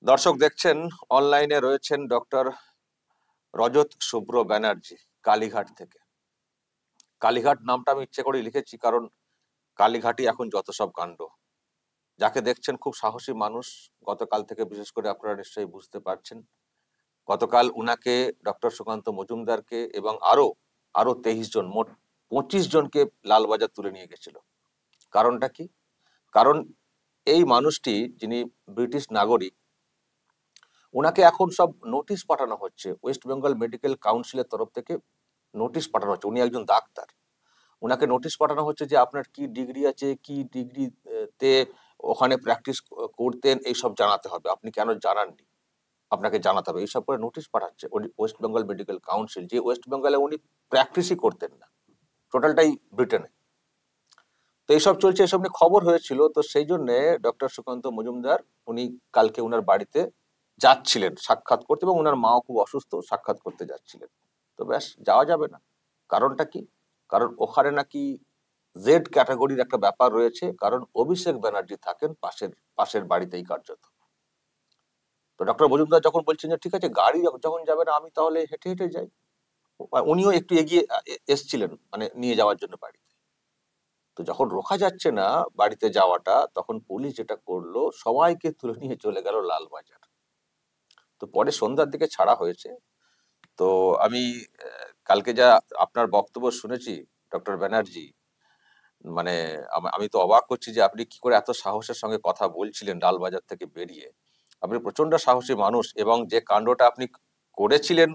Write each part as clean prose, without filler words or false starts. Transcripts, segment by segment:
দর্শক দেখছেন অনলাইনে রয়েছেন ডক্টর রজত শুভ্র ব্যানার্জি কালীঘাট থেকে। কালীঘাট নামটা আমি ইচ্ছে করে লিখেছি কারণ কালীঘাটই এখন যত সব কাণ্ড। যাকে দেখছেন খুব সাহসী মানুষ, গতকাল থেকে বিশেষ করে আপনারা নিশ্চয়ই বুঝতে পারছেন। গতকাল উনাকে ডক্টর সুকান্ত মজুমদারকে এবং আরো আরো 23 জন, মোট 25 জনকে লালবাজার তুলে নিয়ে গেছিল। কারণটা কি? কারণ এই মানুষটি, যিনি ব্রিটিশ নাগরিক, ওনাকে এখন সব নোটিশ পাঠানো হচ্ছে। ওয়েস্ট বেঙ্গল মেডিকেল কাউন্সিলের তরফ থেকে নোটিশ পাঠানো হচ্ছে। উনি একজন ডাক্তার, ওনাকে নোটিশ পাঠানো হচ্ছে যে আপনার কি ডিগ্রি আছে, কি ডিগ্রিতে ওখানে প্র্যাকটিস করতেন, এইসব জানাতে হবে। আপনি কেন জানাননি, আপনাকে জানাতে হবে। এইসব করে নোটিশ পাঠাচ্ছে ওয়েস্ট বেঙ্গল মেডিকেল কাউন্সিল, যে ওয়েস্ট বেঙ্গলে উনি প্র্যাকটিসই করতেন না, টোটালটাই ব্রিটেনে। তো এইসব চলছে, এসব নিয়ে খবর হয়েছিল। তো সেই জন্য ডক্টর সুকান্ত মজুমদার উনি কালকে ওনার বাড়িতে যাচ্ছিলেন সাক্ষাৎ করতে, এবং ওনার মাও খুব অসুস্থ, সাক্ষাৎ করতে যাচ্ছিলেন। তো ব্যাস, যাওয়া যাবে না। কারণটা কি? কারণ ওখানে নাকি জেড ক্যাটাগরির একটা ব্যাপার রয়েছে, কারণ অভিষেক ব্যানার্জি থাকেন পাশের বাড়িতেই কার্যত। তো ডক্টর মজুমদার যখন বলছেন যে ঠিক আছে, গাড়ি যখন যাবে না, আমি তাহলে হেঁটে হেঁটে যাই, উনিও একটু এগিয়ে এসছিলেন মানে নিয়ে যাওয়ার জন্য বাড়িতে। তো যখন রোকা যাচ্ছে না বাড়িতে যাওয়াটা, তখন পুলিশ যেটা করলো, সবাইকে তুলে নিয়ে চলে গেল লালবাজার। তো পরে সন্ধ্যার দিকে ছাড়া হয়েছে। তো আমি কালকে যা আপনার বক্তব্য শুনেছি ডক্টর ব্যানার্জি, মানে আমি তো অবাক হচ্ছি যে আপনি কি করে এত সাহসের সঙ্গে কথা বলছিলেন লালবাজার থেকে বেরিয়ে। আপনি প্রচন্ড সাহসী মানুষ, এবং যে কাণ্ডটা আপনি করেছিলেন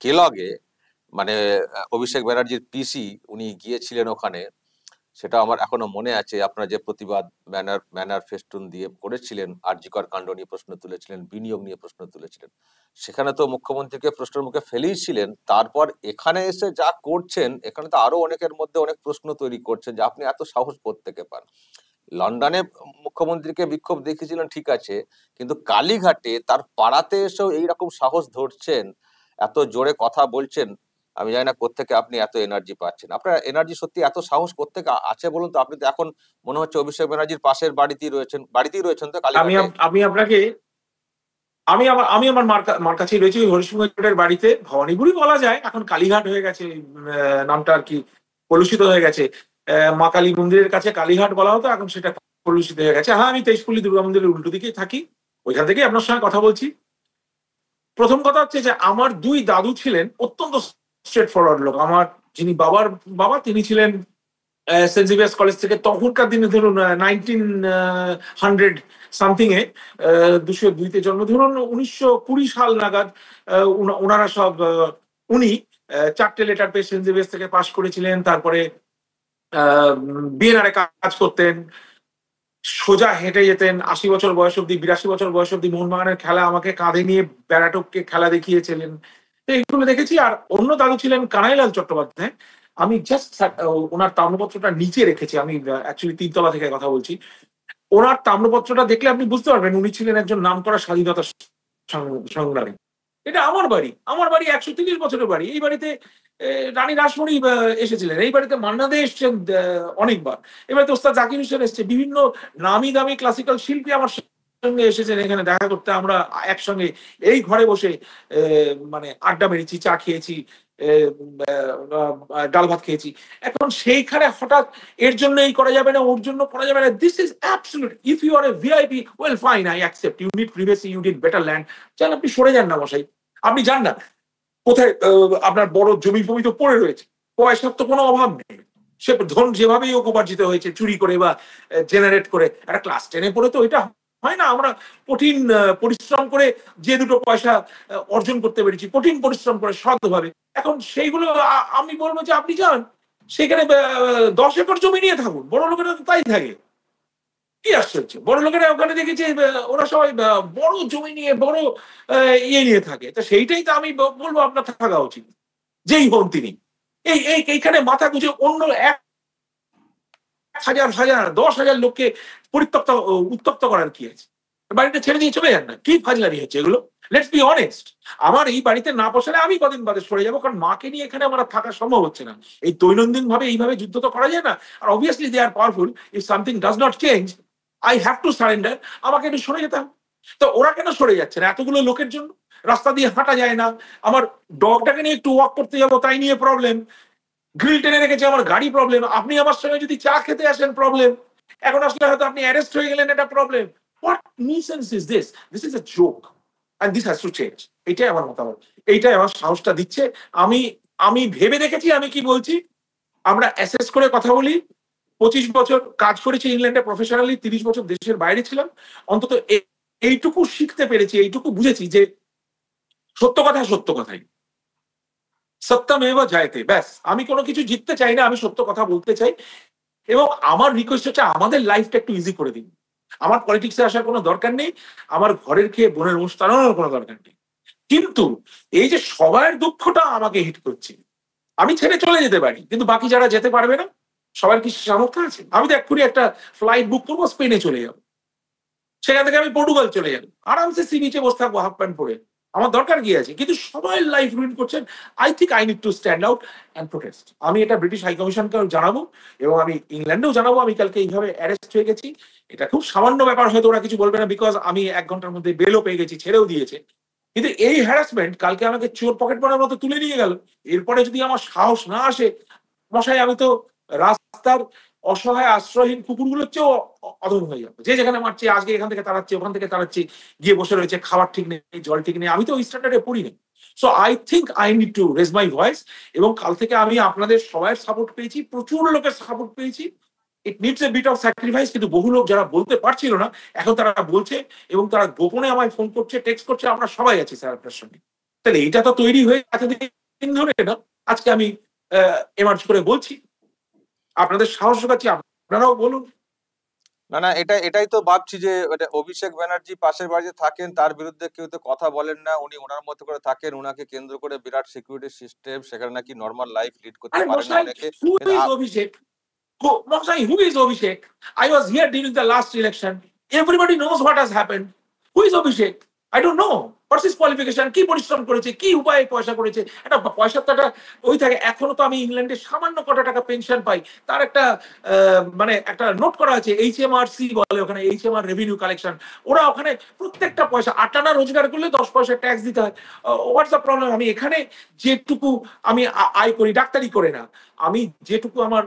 কেলগে, মানে অভিষেক ব্যানার্জির পিসি উনি গিয়েছিলেন ওখানে, সেটা আমার এখনো মনে আছে। আপনারা যে প্রতিবাদ ব্যানার ফেস্টুন দিয়ে করেছিলেন, আরজি কর কাণ্ড নিয়ে প্রশ্ন তুলেছিলেন, বিনিয়োগ নিয়ে প্রশ্ন তুলেছিলেন, সেখানে তো মুখ্যমন্ত্রীকে প্রশ্নের মুখে ফেলেই ছিলেন। তারপর এখানে এসে যা করছেন, এখানে তো আরো অনেকের মধ্যে অনেক প্রশ্ন তৈরি করছেন যে আপনি এত সাহস কোত্থেকে পান। লন্ডনে মুখ্যমন্ত্রীকে বিক্ষোভ দেখিয়েছিলেন, ঠিক আছে, কিন্তু কালীঘাটে তার পাড়াতে এসেও এইরকম সাহস ধরছেন, এত জোরে কথা বলছেন। আমি জানি না কোত্থেকে আপনি এত এনার্জি পাচ্ছেন। আপনার এনার্জি সত্যি এত সাহস কোত্থেকে আছে বলুন তো? আপনি তো এখন মনে হচ্ছে অভিষেক ব্যানার্জির পাশের বাড়িতেই রয়েছেন তো কালীঘাটে। আমি আপনাকে আমি আমার মার কাছেই রয়েছি, হরিসিংহের বাড়িতে। ভবানীপুরই বলা যায়, এখন কালীঘাট হয়ে গেছে নামটা, আর কি কলুষিত হয়ে গেছে। মা কালী মন্দিরের কাছে কালীঘাট বলা হতো, এখন সেটা কলুষিত হয়ে গেছে। হ্যাঁ, আমি তেইশপল্লী দুর্গা মন্দিরের উল্টো দিকেই থাকি, ওইখান থেকেই আপনার সঙ্গে কথা বলছি। প্রথম কথা হচ্ছে যে আমার দুই দাদু ছিলেন অত্যন্ত স্ট্রেট ফরওয়ার্ড লোক। আমার যিনি বাবার বাবা, তিনি ছিলেন সেন্ট জেভিয়ার্স কলেজ থেকে, তখনকার দিনে ধরুন 1900 সামথিং এ, 202-তে জন্ম, ধরুন 1920 সাল নাগাদ ওনারা সব উনি 4টে লেটার পেয়ে সেন্ট জেভিয়ার্স থেকে পাশ করেছিলেন। তারপরে বিএনআর কাজ করতেন, সোজা হেঁটে যেতেন 80 বছর বয়স অব্দি, 82 বছর বয়স অব্দি মোহনবাগানের খেলা আমাকে কাঁধে নিয়ে ব্যারাটোপকে খেলা দেখিয়েছিলেন। তো এইগুলো দেখেছি। আর অন্য দাদু ছিলেন কানাইলাল চট্টোপাধ্যায়। আমি জাস্ট ওনার তাম্রপত্রটা নিচে রেখেছি, আমি অ্যাকচুয়ালি 3তলা থেকে কথা বলছি। ওনার তাম্রপত্রটা দেখলে আপনি বুঝতে পারবেন উনি ছিলেন একজন নামকরা স্বাধীনতা সংগ্রামী। এটা আমার বাড়ি 130 বছরের বাড়ি। এই বাড়িতে রানী রাসমণি এসেছিলেন, এই বাড়িতে মান্না দে এসছেন অনেকবার, এই বাড়িতে ওস্তাদ জাকির হোসেন এসছে, বিভিন্ন নামি দামি ক্লাসিক্যাল শিল্পী আমার সঙ্গে এসেছেন এখানে দেখা করতে। আমরা একসঙ্গে এই ঘরে বসে মানে আড্ডা মেরেছি, চা খেয়েছি, ডাল ভাত খেয়েছি। এখন সেইখানে হঠাৎ এর জন্য এই করা যাবে না, ওর জন্য করা যাবে না, this is absolute. If you are a VIP, well fine, I accept, you need privacy, you need better land, চান আপনি সরে যান না মশাই। আপনি যান না কোথায়, আপনার বড় জমি ফমি তো পড়ে রয়েছে, পয়সার তো কোনো অভাব নেই। সে ধন যেভাবেই হোক উপার্জিত হয়েছে, চুরি করে বা জেনারেট করে। একটা ক্লাস 10-এ পড়ে তো এটা হয় না। আমরা কঠিন পরিশ্রম করে যে দুটো পয়সা অর্জন করতে পেরেছি, কঠিন পরিশ্রম করে সৎভাবে, এখন সেইগুলো আমি বলবো যে আপনি যান সেখানে 10 একর জমি নিয়ে থাকুন। বড় লোকেরা তো তাই থাকে। কি আশ্চর্য, বড় লোকেরা ওখানে দেখেছি ওরা সবাই বড় জমি নিয়ে, বড় ইয়ে নিয়ে থাকে। তো সেইটাই তো আমি বলবো আপনার থাকা উচিত, যেই হন তিনি। এইখানে মাথা গুঁজে অন্য 10,000 লোককে উত্তপ্ত করার কি আছে? বাড়িটা ছেড়ে দিয়ে চলে যান না। কি ফাজলামি হচ্ছে এগুলো? Let's be honest. আমার এই বাড়িতে না বসালে আমি কদিন বাদে সরে যাবো, কারণ মাকে নিয়ে এখানে আমার থাকা সম্ভব হচ্ছে না। এই দৈনন্দিন ভাবে এইভাবে যুদ্ধ তো করা যায় না। আর obviously they are powerful. If something does not change, I have to surrender. আমাকে একটু সরে যেতাম। তো ওরা কেন সরে যাচ্ছে না এতগুলো লোকের জন্য? রাস্তা দিয়ে হাঁটা যায় না, আমার ডগটাকে নিয়ে একটু ওয়াক করতে যাবো তাই নিয়ে প্রবলেম, গ্রিল টেনে রেখেছে আমার গাড়ি প্রবলেম, আপনি আমার সঙ্গে যদি চা খেতে আসেন প্রবলেম, এখন আসলে হয়তো আপনি অ্যারেস্ট হয়ে গেলেন এটা problem. What nuisance is this? This is a joke and this has to change. এটাই আমার মতামত, এইটাই আমার সাহসটা দিচ্ছে। আমি আমি ভেবে দেখেছি আমি কি বলছি, আমরা অ্যাসেস করে কথা বলি। 25 বছর কাজ করেছি ইংল্যান্ডে প্রফেশনালি, 30 বছর দেশের বাইরে ছিলাম, অন্তত এইটুকু শিখতে পেরেছি, এইটুকু বুঝেছি যে সত্য কথা সত্য কথাই, সত্যমেব জয়তে, ব্যাস। আমি কোনো কিছু জিততে চাই না, আমি সত্য কথা বলতে চাই। এবং আমার রিকোয়েস্ট হচ্ছে আমাদের লাইফটা একটু ইজি করে দিন। আমার পলিটিক্সে আসার কোনো দরকার নেই, আমার ঘরের খেয়ে বোনের মুখ টানানোর কোনো দরকার নেই। কিন্তু এই যে সবার দুঃখটা আমাকে হিট করছে, আমি ছেড়ে চলে যেতে পারি, কিন্তু বাকি যারা যেতে পারবে না, সবার কি সামর্থ্য আছে? আমি তো এক্ষুনি একটা ফ্লাইট বুক করবো, স্পেনে চলে যাবো, সেখান থেকে আমি পর্তুগাল চলে যাবো, আরামসে সি বিচে বসে থাকবো হাফ প্যান্ট পরে, আমার দরকার কি আছে? কিন্তু সবাই লাইফ রুইন করছেন। I think I need to stand out and protest. আমি এটা ব্রিটিশ হাই কমিশনকেও জানাবো, এবং আমি ইংল্যান্ডেও জানাবো আমি কালকে এইভাবে অ্যারেস্ট হয়ে গেছি। এটা খুব সামান্য ব্যাপার, হয়তো ওরা কিছু বলবে না, বিকজ আমি 1 ঘন্টার মধ্যে বেলও পেয়ে গেছি, ছেড়েও দিয়েছে। কিন্তু এই হ্যারাসমেন্ট কালকে আমাকে চোর পকেট মারার মতো তুলে নিয়ে গেল। এরপরে যদি আমার সাহস না আসে, মশাই আমি তো রাস্তার অসহায় আশ্রয়হীন কুকুরগুলোর চেয়েও অধম হয়ে যাবে। যে যেখানে মারছে, আজকে এখান থেকে তাড়াচ্ছে, ওখান থেকে তাড়াচ্ছে, গিয়ে বসে রয়েছে, খাবার ঠিক নেই, জল ঠিক নেই। আমি তো ওই স্ট্যান্ডার্ডে পড়ি না। So I think I need to raise my voice. এবং কাল থেকে আমি আপনাদের সবাই সাপোর্ট পেয়েছি, প্রচুর লোকের সাপোর্ট পেয়েছি। It needs a bit of sacrifice, কিন্তু বহু লোক যারা বলতে পারছিল না এখন তারা বলছে, এবং তারা গোপনে আমায় ফোন করছে, টেক্সট করছে, আমরা সবাই আছি স্যার আপনার সঙ্গে। তাহলে এইটা তো তৈরি হয়ে এতদিন ধরে না, আজকে আমি এমার্জ করে বলছি, আপনাদের সাহস যোগাচ্ছি, আপনারাও বলুন। না না, এটাই তো ভাবছি যে অভিষেক ব্যানার্জি পাশের বাড়িতে থাকেন, তার বিরুদ্ধে কেউ তো কথা বলেন না, উনি ওনার মতো করে থাকেন, উনাকে কেন্দ্র করে বিরাট সিকিউরিটি সিস্টেম, সেখানে নাকি নর্মাল লাইফ লিড করতে আরে পারেন না মশাই, অনেকে। Who is Abhishek? Mosai, who is Abhishek? I was here during the last election. Everybody knows what has happened. Who is Abhishek? I don't know. What's his qualification? কি পরিশ্রম করেছে, কি উপায়ে পয়সা করেছে? একটা পয়সার তো একটা ওই থাকে। এখনো তো আমি ইংল্যান্ডে সামান্য কত টাকা পেনশন পাই, তার একটা মানে একটা নোট করা আছে, HMRC বলে ওখানে, HMR রেভিনিউ কালেকশন। ওরা ওখানে প্রত্যেকটা পয়সা 8 আনা রোজগার করলে 10 পয়সা ট্যাক্স দিতে হয়। What's the problem? আমি এখানে যেটুকু আমি আয় করি, ডাক্তারি করে না, আমি যেটুকু আমার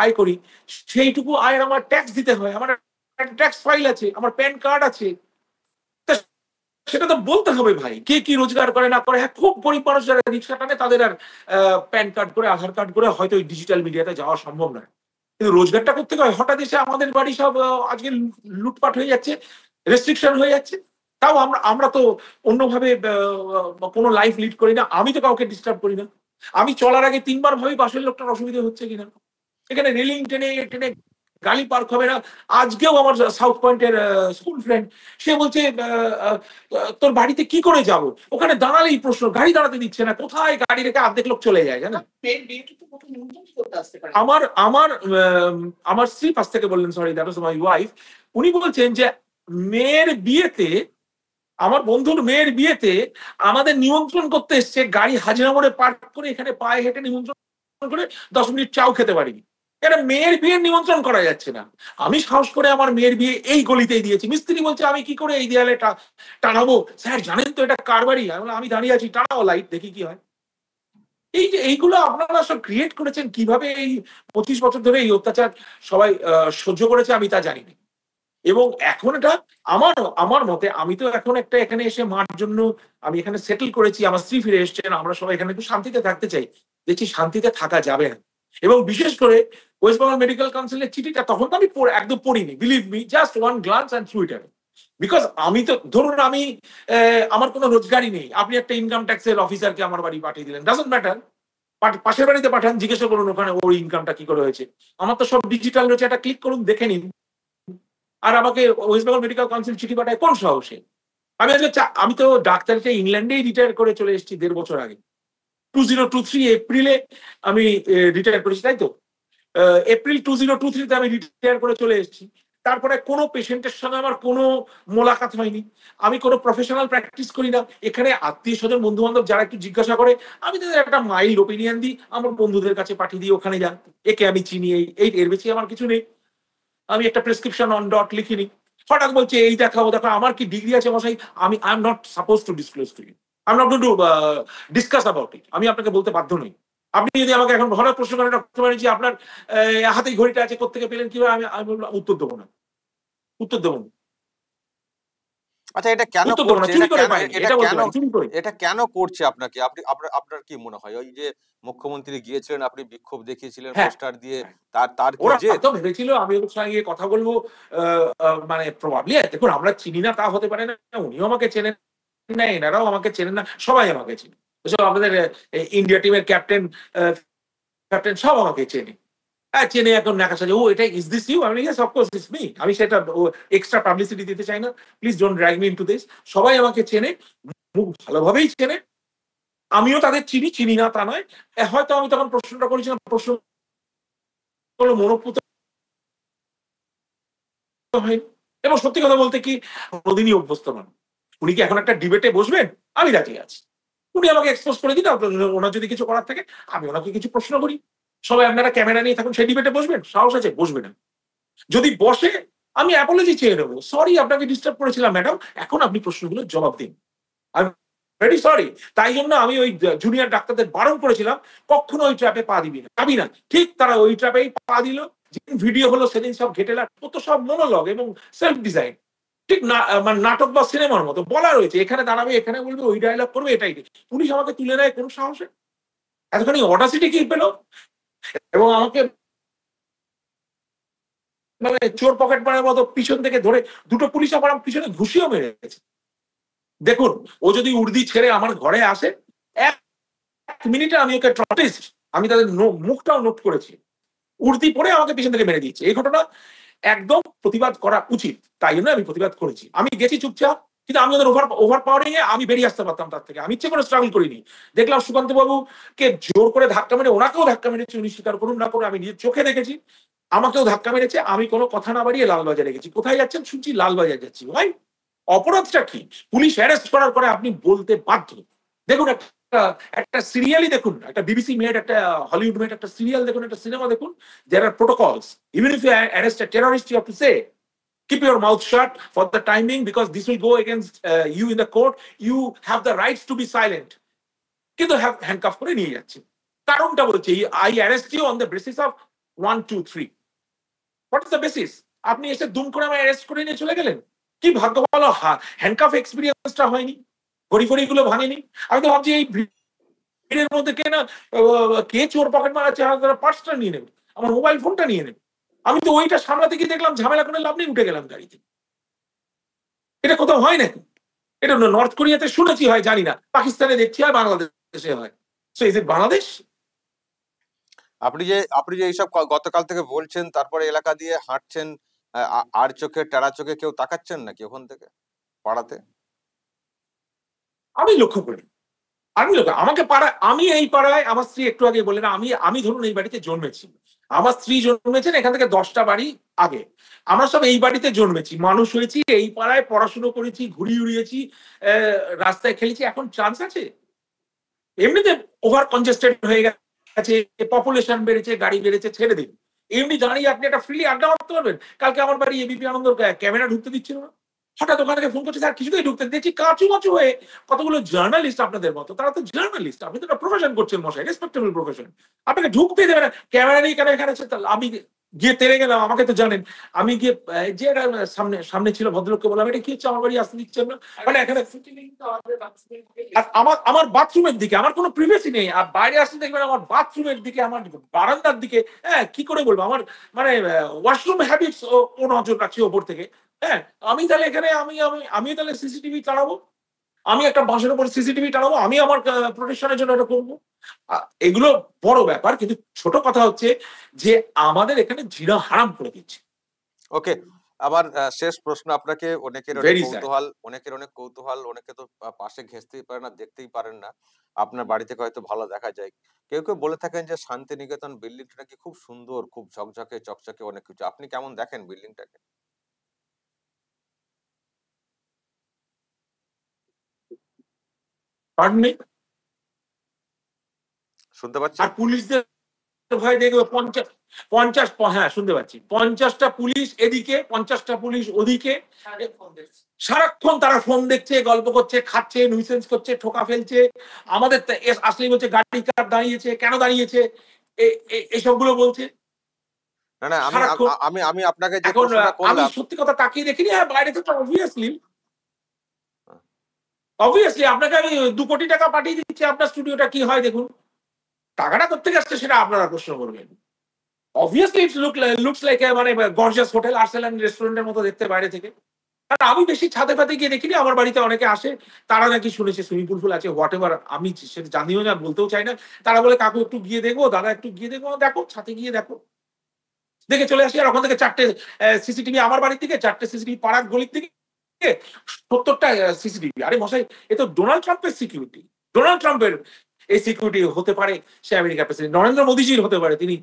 আয় করি, সেইটুকু আয়ের আমার ট্যাক্স দিতে হয়। আমার ট্যাক্স ফাইল আছে, আমার প্যান কার্ড আছে, তা সেটা তো বলতে হবে ভাই, কে কি রোজগার করে না করে। হ্যাঁ, খুব গরিব মানুষ যারা রিক্সা টানে তাদের আর প্যান কার্ড করে, আধার কার্ড করে হয়তো ওই ডিজিটাল মিডিয়াতে যাওয়া সম্ভব নয়, কিন্তু রোজগারটা করতে হয়। হঠাৎ এসে আমাদের বাড়ি সব আজকে লুটপাট হয়ে যাচ্ছে, রেস্ট্রিকশন হয়ে যাচ্ছে। তাও আমরা আমরা তো অন্যভাবে কোনো লাইফ লিড করি না, আমি তো কাউকে ডিস্টার্ব করি না। আমি চলার আগে 3 বার ভাবি পাশের লোকটার অসুবিধা হচ্ছে কিনা। এখানে রেলিং টেনে টেনে গাড়ি পার্ক হবে না। আজকেও আমার সাউথ পয়েন্টের স্কুল ফ্রেন্ড, সে বলছে তোর বাড়িতে কি করে যাব, ওখানে দাঁড়ালেই প্রশ্ন, গাড়ি দাঁড়াতে দিচ্ছে না, কোথায় গাড়ি রেখে অর্ধেক লোক চলে যায় জানেন। আমার আমার আমার স্ত্রী পাশ থেকে বললেন, sorry that was my wife, উনি বলছেন যে মেয়ের বিয়েতে, আমার বন্ধুর মেয়ের বিয়েতে আমাদের নিমন্ত্রণ করতে এসছে, গাড়ি হাজিরা মোড়ে পার্ক করে এখানে পায়ে হেঁটে নিমন্ত্রণ করে 10 মিনিট চাও খেতে পারিনি। এটা মেয়ের বিয়ের নিমন্ত্রণ করা যাচ্ছে না। আমি সাহস করে আমার মেয়ের বিয়ে এই গলিতেই দিয়েছি। মিস্ত্রি বলছে আমি কি করে এই দেয়ালে টানাবো? স্যার জানেন তো এটা কার বাড়ি? আমি দাঁড়িয়ে আছি, টানাও লাইট, দেখি কি হয়। এই যে এইগুলো আপনারা সব ক্রিয়েট করেছেন কিভাবে, এই 25 বছর ধরে এই অত্যাচার সবাই সহ্য করেছে আমি তা জানি না। এবং এখন এটা আমার আমার মতে, আমি তো এখন একটা এখানে এসে মার জন্য আমি এখানে সেটেল করেছি, আমার স্ত্রী ফিরে এসছেন, আমরা সবাই এখানে একটু শান্তিতে থাকতে চাই। দেখছি শান্তিতে থাকা যাবে না। এবং বিশেষ করে ওয়েস্ট বেঙ্গল মেডিকেল কাউন্সিলের চিঠিটা তখন তো আমি একদম পড়িনি, believe me, just one glance and through it away. Because আমি তো ধরুন আমি আমার কোনো রোজগারই নেই, আপনি একটা ইনকাম ট্যাক্সের অফিসারকে আমার বাড়ি পাঠিয়ে দিলেন, ডাজন্ট ম্যাটার, পাশের বাড়িতে পাঠান, জিজ্ঞাসা করুন ওখানে ওর ইনকামটা কি করে হয়েছে। আমার তো সব ডিজিটাল রয়েছে, একটা ক্লিক করুন, দেখে নিন। আর আমাকে ওয়েস্ট বেঙ্গল মেডিকেল কাউন্সিল চিঠি পাঠায় কোন সাহসে? আমি আজকে আমি তো ডাক্তারিতে ইংল্যান্ডেই রিটায়ার করে চলে এসেছি 1.5 বছর আগে। 2023 এপ্রিলে আমি রিটায়ার করেছি, তাই তো? এপ্রিল 2023 তে আমি রিটায়ার করে চলে এসেছি। তারপরে কোনো পেশেন্টের সঙ্গে আমার কোনো মোলাকাত হয়নি। আমি কোনো প্রফেশনাল প্র্যাকটিস করি না। এখানে আত্মীয় স্বজন বন্ধু বান্ধব যারা একটু জিজ্ঞাসা করে, আমি তাদের একটা মাইল্ড ওপিনিয়ন দিই, আমার বন্ধুদের কাছে পাঠিয়ে দিই, ওখানে যান, একে আমি চিনি, এর বেশি আমার কিছু নেই। আমি একটা প্রেসক্রিপশন অন ডট লিখিনি। হঠাৎ বলছে এই দেখাও দেখো, আমার কি ডিগ্রি আছে মশাই, I am not suppose to disclose to you, I am not going to discuss about it, আমি আপনাকে বলতে বাধ্য নই। আপনি যদি আমাকে এখন হঠাৎ প্রশ্ন করেন ডক্টর ব্যানার্জি আপনার হাতে ঘড়িটা আছে কোত্থেকে পেলেন কিভাবে, আমি বলবো উত্তর দেবো না, উত্তর দেবো না, আচ্ছা, এটা কেন উত্তর দেবো না, করছে, চুরি এটা করে কেন, পাইনি এটা এটা বলতে কেন, পারি, চুরি করে। এটা কেন করছে আপনাকে, আপনি আপনার কি মনে হয়? ওই যে মুখ্যমন্ত্রী গিয়েছিলেন, আপনি বিক্ষোভ দেখিয়েছিলেন হ্যাঁ, পোস্টার দিয়ে, হ্যাঁ। তার তার কি ওরা জেদ? তো ভেবেছিল আমি ওর সঙ্গে কথা বলবো, মানে প্রবাবলি দেখুন আমরা চিনি না তা হতে পারে না, উনিও আমাকে চেনেন না, এনারাও আমাকে চেনেন না, সবাই আমাকে চেনে, সব আমাদের ইন্ডিয়া টিমের ক্যাপ্টেন ক্যাপ্টেন সব আমাকে চেনে। হ্যাঁ, চেনে এখন নাকা সাজে, ও এটা ইজ দিস ইউ, আমি ইয়েস অফকোর্স ইটস মি, আমি সেটা এক্সট্রা পাবলিসিটি দিতে চাই না, please don't drag me into this. সবাই আমাকে চেনে, মুখ ভালোভাবেই চেনে, আমিও তাদের চিনি, চিনি না তা নয়। হয়তো আমি তখন প্রশ্নটা করেছিলাম, প্রশ্ন মনোপুত হয়নি। এবং সত্যি কথা বলতে কি, কোনোদিনই অভ্যস্ত নন। উনি কি এখন একটা ডিবেটে বসবেন? আমি রাজি আছি। উনি আমাকে এক্সপোজ করে দিন, ওনার যদি কিছু করার থাকে আমি ওনাকে কিছু প্রশ্ন করি। সবাই আপনারা ক্যামেরা নিয়ে থাকুন, সেই ডিবেটে বসবেন? সাহস আছে? বসবে না। যদি বসে আমি অ্যাপোলজি চেয়ে নেবো। সরি আপনাকে ডিস্টার্ব করেছিলাম ম্যাডাম। এখন আপনি প্রশ্নগুলোর জবাব দিন। I am very sorry. তাই জন্য আমি ওই জুনিয়র ডাক্তারদের বারণ করেছিলাম, কখনো ওই ট্র্যাপে পা দিবি না, যাবি না। ঠিক তারা ওই ট্র্যাপেই পা দিল। যেদিন ভিডিও হলো সেদিন সব ঘেটে লাগ, ও তো সব মনোলগ এবং সেলফ ডিজাইন। ঠিক না, মানে নাটক বা সিনেমার মতো বলা রয়েছে, এখানে দাঁড়াবে, এখানে বলবে, ওই ডায়লগ করবে, এটাই। পুলিশ আমাকে তুলে নেয় কোন সাহসে? এতখানি অডাসিটি কি পেল? এবং আমাকে মানে চোর পকেট মারার মতো পিছন থেকে ধরে দুটো পুলিশ আমার পিছনে ঘুষিও মেরেছে। দেখুন, ও যদি উর্দি ছেড়ে আমার ঘরে আসে, এক মিনিটে আমি ওকে ট্রটিস্ট, আমি তাদের মুখটাও নোট করেছি, উর্দি পরে আমাকে পিছন থেকে মেরে দিচ্ছে। এই ঘটনা একদম প্রতিবাদ করা উচিত, তাই জন্য আমি প্রতিবাদ করেছি। আমি গেছি চুপচাপ, কিন্তু আমি ওদের ওভার পাওয়ারিং এ আমি বেরিয়ে আসতে পারতাম তার থেকে, আমি ইচ্ছে করে স্ট্রাগল করিনি। দেখলাম সুকান্ত বাবু কে জোর করে ধাক্কা মেরে, ওনাকেও ধাক্কা মেরেছে, উনি স্বীকার করুন না করে, আমি নিজের চোখে দেখেছি। আমাকেও ধাক্কা মেরেছে, আমি কোনো কথা না বাড়িয়ে লালবাজারে গেছি। কোথায় যাচ্ছেন শুনছি? লালবাজার যাচ্ছি। ভাই, অপরাধটা কি? পুলিশ অ্যারেস্ট করার পরে আপনি বলতে বাধ্য। দেখুন একটা একটা সিরিয়ালই দেখুন, একটা বিবিসি মেড, একটা হলিউড মেড একটা সিরিয়াল দেখুন, একটা সিনেমা দেখুন, there are protocols. Even if you arrest a terrorist, you have to say, keep your mouth shut for the timing because this will go against you in the court. You have the rights to be silent. কিন্তু handcuff করে নিয়ে যাচ্ছে। কারণটা বলছি, I arrest you on the basis of 1, 2, 3. What is the basis? আপনি এসে দুম করে আমায় অ্যারেস্ট করে নিয়ে চলে গেলেন। কি ভাগ্য ভালো হ্যান্ডকাফ এক্সপেরিয়েন্সটা হয়নি, ঘড়ি গুলো ভাঙেনি। আমি তো ভাবছি এই ভিড়ের মধ্যে কে না কে চোর পকেট মারাচ্ছে, তারা পার্সটা নিয়ে নেবে, আমার মোবাইল ফোনটা নিয়ে নেবে। আমি তো ওইটা সামলাতে গিয়ে দেখলাম ঝামেলা করে লাভ নেই, উঠে গেলাম গাড়িতে। এটা কোথাও হয় নাকি? এটা নর্থ কোরিয়াতে শুনেছি হয়, জানি না। পাকিস্তানে দেখছি হয়, বাংলাদেশে হয়। So is it Bangladesh? আপনি যে এইসব গতকাল থেকে বলছেন, তারপরে এলাকা দিয়ে হাঁটছেন, আর চোখে টেরা চোখে কেউ তাকাচ্ছেন নাকি ওখান থেকে পাড়াতে? আমি লক্ষ্য করি, আমাকে পাড়ায়, আমি এই পাড়ায়, আমার স্ত্রী একটু আগে বললেন, আমি আমি ধরুন এই বাড়িতে জন্মেছি। আমার স্ত্রী জন্মেছেন এখান থেকে 10টা বাড়ি আগে। আমরা সব এই বাড়িতে জন্মেছি, মানুষ হয়েছি, এই পাড়ায় পড়াশুনো করেছি, ঘুরি উড়িয়েছি, রাস্তায় খেলেছি। এখন চান্স আছে? এমনিতে ওভার কনজেস্টেড হয়ে গেছে, পপুলেশন বেড়েছে, গাড়ি বেড়েছে, ছেড়ে দিন। এমনি দাঁড়িয়ে আপনি একটা ফ্রিলি আড্ডা মারতে পারবেন। কালকে আমার বাড়ি এবিপি আনন্দ ক্যামেরা ঢুকতে দিচ্ছিল না, হঠাৎ ওখান থেকে ফোন করছে, স্যার কিছুতেই ঢুকতে দেখছি কাঁচু মাচু হয়ে কতগুলো জার্নালিস্ট আপনাদের মতো, তারা তো জার্নালিস্ট, আপনি তো একটা প্রফেশন করছেন মশাই, রেসপেক্টেবল প্রফেশন, আপনাকে ঢুকতেই দেবে না। ক্যামেরা নিয়ে কেন এখানে? আমি গিয়ে তেড়ে গেলাম, আমাকে তো জানেন। আমি গিয়ে যে সামনে সামনে ছিল ভদ্রলোককে বললাম, এটা কি হচ্ছে, আমার বাড়ি আসতে দিচ্ছেন না। মানে এখানে আর আমার আমার বাথরুমের দিকে, আমার কোনো প্রিভেসি নেই, আর বাইরে আসতে দেখবেন আমার বাথরুমের দিকে, আমার বারান্দার দিকে। হ্যাঁ, কি করে বলবো, আমার মানে ওয়াশরুম হ্যাবিটস ও নজর রাখছি ওপর থেকে। হ্যাঁ, আমি তাহলে এখানে আমি তাহলে সিসিটিভি টানাবো, আমি একটা বাঁশের উপর সিসিটিভি টানাবো, আমি আমার প্রোটেকশনের জন্য এটা করবো। এগুলো বড় ব্যাপার, কিন্তু ছোট কথা হচ্ছে যে আমাদের এখানে জিরা হারাম করে দিচ্ছে। ওকে, আমার শেষ প্রশ্ন আপনাকে। অনেকের ভেরি স্যাড। অনেক কৌতূহল, অনেকে তো পাশে ঘেঁষতেই পারে না, দেখতেই পারেন না। আপনার বাড়ি থেকে হয়তো ভালো দেখা যায়। কেউ কেউ বলে থাকেন যে শান্তিনিকেতন বিল্ডিংটা নাকি খুব সুন্দর, খুব ঝকঝকে চকচকে অনেক কিছু। আপনি কেমন দেখেন বিল্ডিংটাকে? পার্ড নেই। শুনতে আর পাচ্ছেন? পুলিশদের ভয় দেখবে 50 হ্যাঁ শুনতে পাচ্ছি, 50টা পুলিশ এদিকে, 50টা পুলিশ ওদিকে, সারাক্ষণ তারা ফোন দেখছে, গল্প করছে, খাচ্ছে, নুইসেন্স করছে, ঠোকা ফেলছে। আমাদের আসলেই বলছে গাড়ি কার দাঁড়িয়েছে, কেন দাঁড়িয়েছে, এসবগুলো বলছে না না, আমি সারাক্ষণ। আমি আমি আপনাকে যে এখন প্রশ্নটা আমি করলাম, সত্যি কথা তাকিয়ে দেখিনি, হ্যাঁ বাইরে থেকে অবভিয়াসলি আপনাকে আমি 2 কোটি টাকা পাঠিয়ে দিচ্ছি, আপনার স্টুডিওটা কি হয় দেখুন। টাকাটা কোথেকে আসছে সেটা আপনারা প্রশ্ন করবেন। অবভিয়াসলি ইটস লুকস লাইক মানে গর্জিয়াস হোটেল, আর্সেলান রেস্টুরেন্টের মতো দেখতে বাইরে থেকে। কারণ আমি বেশি ছাদে ফাদে গিয়ে দেখিনি, আমার বাড়িতে অনেকে আসে, তারা নাকি শুনেছে সুইমিং পুল আছে হোয়াট এভার, আমি সেটা জানিও না, বলতেও চাই না। তারা বলে কাকু একটু গিয়ে দেখবো, দাদা একটু গিয়ে দেখবো, দেখো ছাদে গিয়ে দেখো, দেখে চলে আসি। আর ওখান থেকে 4টে সিসিটিভি আমার বাড়ির থেকে, 4টে সিসিটিভি পাড়ার গলির থেকে, 70টা সিসিটিভি। আরে মশাই, এ তো ডোনাল্ড ট্রাম্পের সিকিউরিটি। ডোনাল্ড ট্রাম্পের এই সিকিউরিটি হতে পারে সে আমেরিকার প্রেসিডেন্ট, নরেন্দ্র মোদীজির হতে পারে তিনি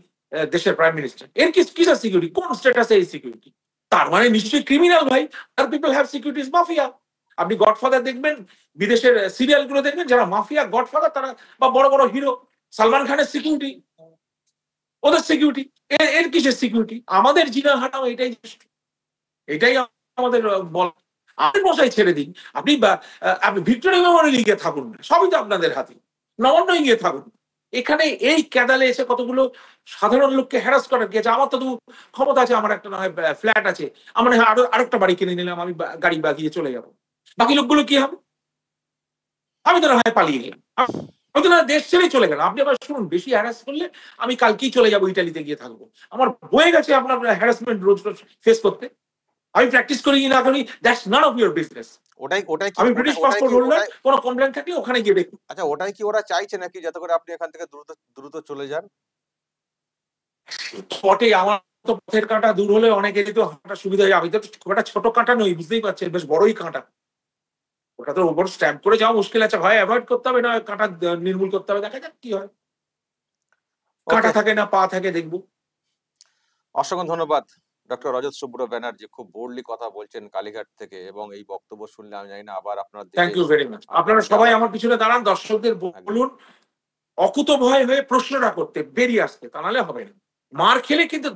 দেশের প্রাইম মিনিস্টার। এর কিসের সিকিউরিটি, কোন স্ট্যাটাসে এই সিকিউরিটি? তার মানে নিশ্চয়ই ক্রিমিনাল ভাই। আর পিপল হ্যাভ সিকিউরিটিজ মাফিয়া। আপনি গডফাদার দেখবেন, বিদেশের সিরিয়াল গুলো দেখবেন, যারা মাফিয়া গডফাদার তারা, বা বড় বড় হিরো, সালমান খানের সিকিউরিটি, ওদের সিকিউরিটি। এর কিসের সিকিউরিটি? আমাদের জিনা হাঁটাও এটাই যথেষ্ট। এটাই আমাদের বল। আপনি মশাই ছেড়ে দিন, আপনি ভিক্টোরিয়া মেমোরিয়াল গিয়ে থাকুন না, সবই তো আপনাদের হাতে। নবান্ন গিয়ে থাকুন। এখানে এই ক্যাদালে এসে কতগুলো সাধারণ লোককে হ্যারাস করার কি আছে? আমার তো ক্ষমতা আছে, আমার একটা না হয় ফ্ল্যাট আছে, আমার আরেকটা বাড়ি কিনে নিলাম, আমি গাড়ি বাগিয়ে চলে যাব। বাকি লোকগুলো কি হবে? আমি তো না হয় পালিয়ে গেলাম, আমি তো না দেশ ছেড়েই চলে গেলাম। আপনি আবার শুনুন, বেশি হ্যারাস করলে আমি কালকেই চলে যাবো, ইটালিতে গিয়ে থাকবো। আমার বয়ে গেছে আপনার হ্যারাসমেন্ট রোজ রোজ ফেস করতে। আমি প্র্যাকটিস করি কি না করি, that's none of your business. ওটাই ওটাই কি আমি ব্রিটিশ ওটাই পাসপোর্ট কি হোল্ডার, ওটাই কোনো কমপ্লেন থাকলে ওখানে গিয়ে দেখুন। আচ্ছা, ওটাই কি ওরা চাইছে নাকি, যাতে করে আপনি এখান থেকে দ্রুত দ্রুত চলে যান? বটে, আমার তো পথের কাঁটা দূর হলে অনেকেরই তো হাঁটা সুবিধা হয়। আমি তো খুব একটা ছোট কাঁটা নই, বুঝতেই পারছেন, বেশ বড়ই কাঁটা। ওটা তো উপর স্ট্যাম্প করে যাওয়া মুশকিল আছে, হয় অ্যাভয়েড করতে হবে, না কাঁটা নির্মূল করতে হবে, দেখা যাক কি হয়। কাঁটা ওকে, থাকে না পা থাকে দেখবো। অসংখ্য ধন্যবাদ ডক্টর রজত শুভ্র ব্যানার্জি। খুব বোল্ডলি কথা বলছেন কালীঘাট থেকে, এবং এই বক্তব্য শুনলে আমি জানি না আবার আপনার দিকে থ্যাংক ইউ ভেরি মাচ। আপনারা সবাই যাওয়ার। আমার পিছনে দাঁড়ান, দর্শকদের বলুন অকুত ভয় হয়ে প্রশ্নটা করতে, বেরিয়ে আসতে, তা নাহলে হবে না। মার খেলে কিন্তু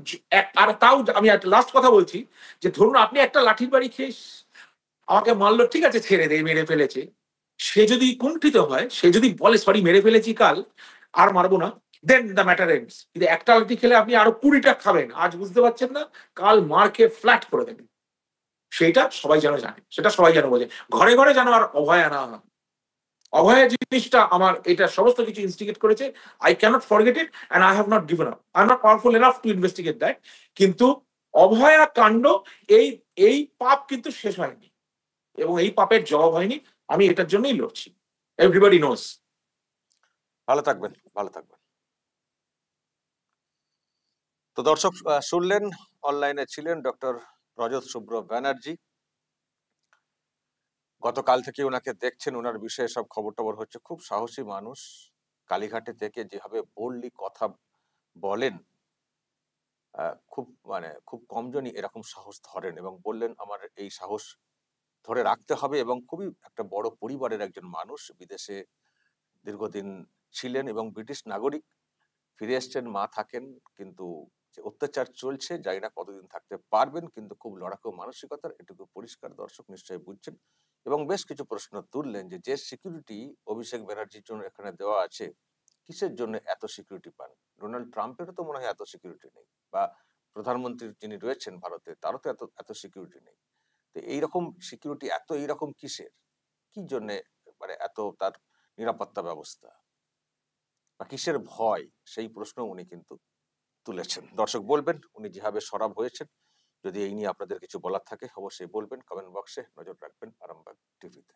আর তাও আমি একটা লাস্ট কথা বলছি, যে ধরুন আপনি একটা লাঠির বাড়ি খেয়ে আমাকে মারলো, ঠিক আছে ছেড়ে দে, মেরে ফেলেছে। সে যদি কুণ্ঠিত হয়, সে যদি বলে সরি মেরে ফেলেছি কাল, আর মারবো না, দেন দ্য ম্যাটার এন্ডস। কিন্তু একটা লাঠি খেলে আপনি আরো 20টা খাবেন, আজ বুঝতে পারছেন না, কাল মার খেয়ে ফ্ল্যাট করে দেবেন। সেটা সবাই যেন জানে, সেটা সবাই যেন বোঝে, ঘরে ঘরে যেন আর অভয়া না হয়। অভয়া জিনিসটা আমার এটা সমস্ত কিছু ইনস্টিগেট করেছে। I cannot forget it and I have not given up. I am not powerful enough to investigate that. কিন্তু অভয়া কাণ্ড, এই এই পাপ কিন্তু শেষ হয়নি, এবং এই পাপের জবাব হয়নি। আমি এটার জন্যই লড়ছি। এভরিবডি নোস। ভালো থাকবেন, ভালো থাকবেন। তো দর্শক শুনলেন, অনলাইনে ছিলেন ডক্টর রজত শুভ্র ব্যানার্জি। গতকাল থেকে ওনাকে দেখছেন, ওনার বিষয়ে সব খবর টবর হচ্ছে। খুব সাহসী মানুষ, কালীঘাটে থেকে যেভাবে বোল্ডলি কথা বলেন, খুব মানে খুব কমজনই এরকম সাহস ধরেন, এবং বললেন আমার এই সাহস ধরে রাখতে হবে। এবং খুবই একটা বড় পরিবারের একজন মানুষ, বিদেশে দীর্ঘদিন ছিলেন এবং ব্রিটিশ নাগরিক, ফিরে এসছেন, মা থাকেন, কিন্তু যে অত্যাচার চলছে জানি না কতদিন থাকতে পারবেন, কিন্তু খুব লড়াকু মানসিকতার, এটুকু পরিষ্কার দর্শক নিশ্চয়ই বুঝছেন। এবং বেশ কিছু প্রশ্ন তুললেন, যে সিকিউরিটি অভিষেক ব্যানার্জির জন্য এখানে দেওয়া আছে, কিসের জন্য এত সিকিউরিটি পান? ডোনাল্ড ট্রাম্পেরও তো মনে হয় এত সিকিউরিটি নেই, বা প্রধানমন্ত্রী যিনি রয়েছেন ভারতে, তারও তো এত এত সিকিউরিটি নেই। তো এইরকম সিকিউরিটি এত এইরকম কিসের, কি জন্য, মানে এত তার নিরাপত্তা ব্যবস্থা, বা কিসের ভয়, সেই প্রশ্ন উনি কিন্তু তুলেছেন। দর্শক বলবেন উনি যেভাবে সরব হয়েছেন। যদি এই নিয়ে আপনাদের কিছু বলার থাকে অবশ্যই বলবেন, কমেন্ট বক্সে নজর রাখবেন আরামবাগ টিভিতে।